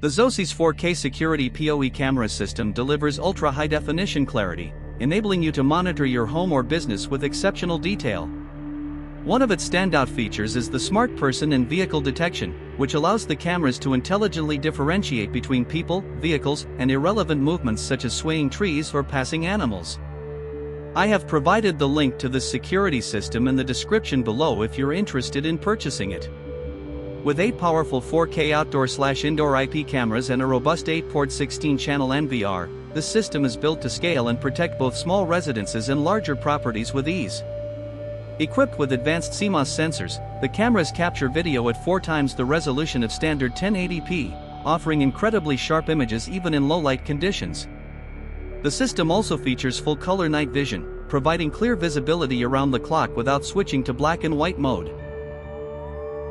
The ZOSI's 4K security PoE camera system delivers ultra-high-definition clarity, enabling you to monitor your home or business with exceptional detail. One of its standout features is the smart person and vehicle detection, which allows the cameras to intelligently differentiate between people, vehicles, and irrelevant movements such as swaying trees or passing animals. I have provided the link to this security system in the description below if you're interested in purchasing it. With 8 powerful 4K outdoor/indoor IP cameras and a robust 8-port 16-channel NVR, this system is built to scale and protect both small residences and larger properties with ease. Equipped with advanced CMOS sensors, the cameras capture video at 4 times the resolution of standard 1080p, offering incredibly sharp images even in low-light conditions. The system also features full-color night vision, providing clear visibility around the clock without switching to black and white mode.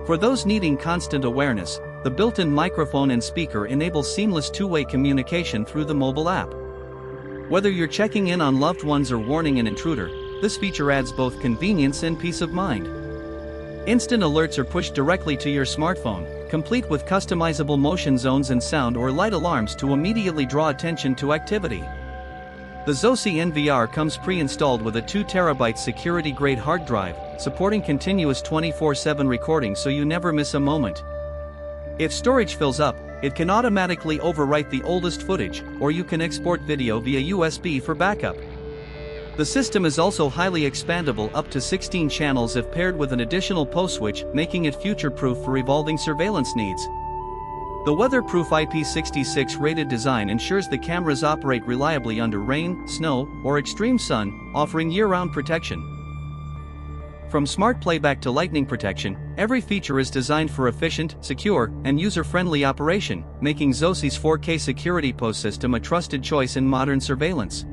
For those needing constant awareness, the built-in microphone and speaker enable seamless two-way communication through the mobile app. Whether you're checking in on loved ones or warning an intruder, this feature adds both convenience and peace of mind. Instant alerts are pushed directly to your smartphone, complete with customizable motion zones and sound or light alarms to immediately draw attention to activity. The ZOSI NVR comes pre-installed with a 2TB security-grade hard drive, supporting continuous 24/7 recording so you never miss a moment. If storage fills up, it can automatically overwrite the oldest footage, or you can export video via USB for backup. The system is also highly expandable up to 16 channels if paired with an additional post switch, making it future-proof for evolving surveillance needs. The weatherproof IP66 rated design ensures the cameras operate reliably under rain, snow, or extreme sun, offering year-round protection. From smart playback to lightning protection, every feature is designed for efficient, secure, and user-friendly operation, making ZOSI's 4K security post system a trusted choice in modern surveillance.